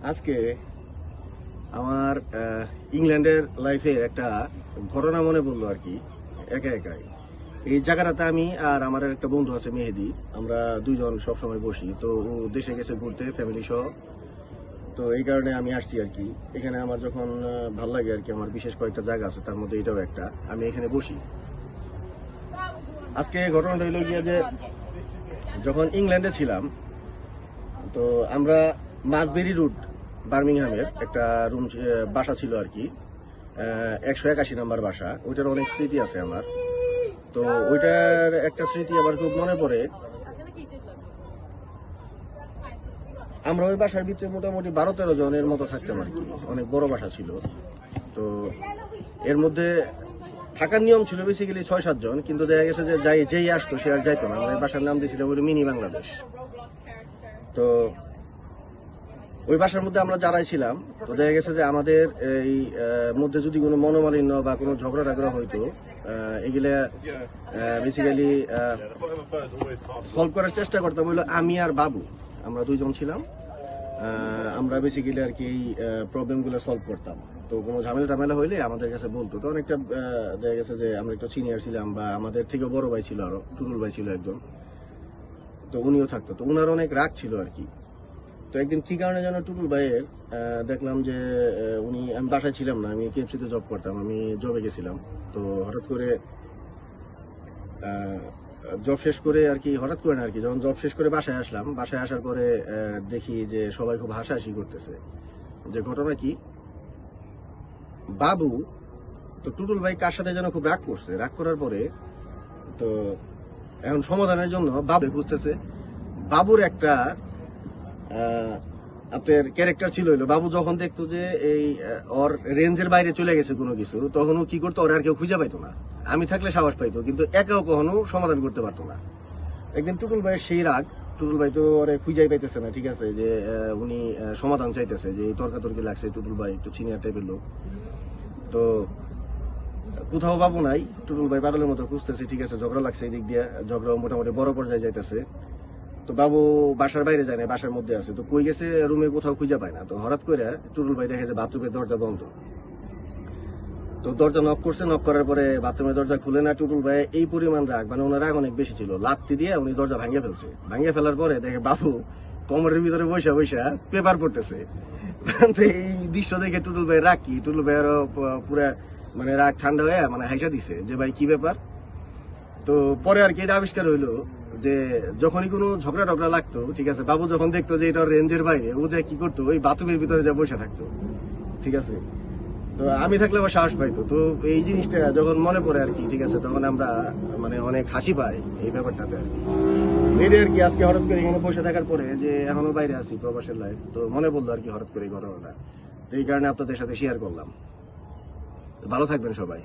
আজকে আমার ইংল্যান্ডের লাইফের একটা ঘটনা মনে পড়লো আর কি। একা একাই এই জায়গাটাতে আমি আর আমার একটা বন্ধু আছে মেহেদি, আমরা দুইজন সবসময় বসি। তো ও দেশে গেছে ঘুরতে ফ্যামিলি সহ, তো এই কারণে আমি আসছি আর কি। এখানে আমার যখন ভাল লাগে আর কি, আমার বিশেষ কয়েকটা জায়গা আছে, তার মধ্যে এটাও একটা। আমি এখানে বসি। আজকে ঘটনাটা হইল গিয়া যে যখন ইংল্যান্ডে ছিলাম, তো আমরা মাসবেরি রুট বার্মিংহামের একটা রুম বাসা ছিল আর কি, 181 নাম্বার বাসা। ওইটার অনেক স্মৃতি আছে আমার। তো ওইটার একটা স্মৃতি আবার খুব মনে পড়ে। আমরা ওই বাসার ভিতরে মোটামুটি 12-13 জনের মতো থাকতাম আর কি, অনেক বড় বাসা ছিল। তো এর মধ্যে থাকার নিয়ম ছিল বেসিক্যালি 6-7 জন, কিন্তু দেখা গেছে যে যেই আসতো সে আর যাইতো না। আমরা এই বাসার নাম দিয়েছিলাম ওই মিনি বাংলাদেশ। তো ওই বাসার মধ্যে আমরা যারাই ছিলাম, তো দেখা গেছে যে আমাদের এই মধ্যে যদি কোনো মনোমালিন্য বা কোনো ঝগড়া টাগড়া হইতো, এগুলা বেসিক্যালি সলভ করার চেষ্টা করতাম হইলো আমি আর বাবু, আমরা দুইজন ছিলাম। আমরা বেসিক্যালি আর কি এই প্রবলেমগুলো সলভ করতাম। তো কোনো ঝামেলা টামেলা হইলে আমাদের কাছে বলতো। তো অনেকটা দেখা গেছে যে আমরা একটু সিনিয়র ছিলাম, বা আমাদের থেকে বড় ভাই ছিল, আরো টুটুল ভাই ছিল একজন, তো উনিও থাকতো। তো উনার অনেক রাগ ছিল আর কি। তো একদিন কি কারণে যেন টুটুল ভাইয়ের দেখলাম যে আমি বাসায় ছিলাম না, আমি কেএফসিতে জব করতাম, আমি জবে গেছিলাম। তো হঠাৎ করে জব শেষ করে আর কি, হঠাৎ করে না আর কি, যখন জব শেষ করে বাসায় আসলাম, বাসায় আসার পরে দেখি যে সবাই খুব হাসাহাসি করতেছে। যে ঘটনা কি, বাবু তো টুটুল ভাই কার সাথে যেন খুব রাগ করছে। রাগ করার পরে তো এখন সমাধানের জন্য বাবু বুঝতেছে। বাবুর একটা আপনার ক্যারেক্টার ছিল হইলো, বাবু যখন দেখতো যে এই ওর রেঞ্জের বাইরে চলে গেছে কোনো কিছু, তখন ও কি করতো, ওর আর কেউ খুঁজে পাইতো না। আমি থাকলে সাহস পাইতো, কিন্তু একাও কখনো সমাধান করতে পারতো না। একদিন টুটুল ভাইয়ের সেই রাগ, টুটুল ভাই তো ওরে খুঁজাই পাইতেছে না, ঠিক আছে, যে উনি সমাধান চাইতেছে, যে তর্কাতর্কি লাগছে। টুটুল ভাই একটু সিনিয়র টাইপের লোক, তো কোথাও বাবু নাই। টুটুল ভাই পাগলের মতো খুঁজতেছে, ঠিক আছে, ঝগড়া লাগছে, এই দিক দিয়ে ঝগড়া মোটামুটি বড় পর্যায়ে যাইতেছে। তো বাবু বাসার বাইরে যায় না, বাসার মধ্যে আছে। তো কই গেছে রুমে কোথাও খুঁজে পায় না। তো হঠাৎ করে টুটুল ভাই দেখে যে বাথরুমের দরজা বন্ধ। তো দরজা নক করছে, নক করার পরে বাথরুমের দরজা খুলে না। টুটুল ভাই এই পরিমাণ রাগ, মানে ওনার রাগ অনেক বেশি ছিল, লাত্তি দিয়ে উনি দরজা ভাঙে ফেলছে। ভাঙে ফেলার পরে দেখে বাবু কমরের ভিতরে বসে বসে পেপার পড়তেছে। তো এই দৃশ্য দেখে টুটুল ভাই রাগ কি, টুটুল ভাই আরো পুরা মানে রাগ ঠান্ডা হয়ে মানে হাইসা দিছে যে ভাই কি ব্যাপার। তো পরে আর কি এটা আবিষ্কার হইলো যে যখনই কোনো ঝগড়া টগড়া লাগতো, ঠিক আছে, বাবু যখন দেখতো যে এটা রেঞ্জের বাইরে, ও যে কি করতো, ওই বাথরুমের ভিতরে যা বসে থাকতো, ঠিক আছে। তো আমি থাকলে আবার সাহস পাইতো। তো এই জিনিসটা যখন মনে পড়ে আর কি, ঠিক আছে, তখন আমরা মানে অনেক হাসি পাই এই ব্যাপারটাতে আর কি। এটা আর কি আজকে হঠাৎ করে এখানে বসে থাকার পরে, যে এখনো বাইরে আছি প্রবাসের লাইফ, তো মনে পড়লো আর কি হঠাৎ করে এই ঘটনাটা। তো এই কারণে আপনাদের সাথে শেয়ার করলাম। ভালো থাকবেন সবাই।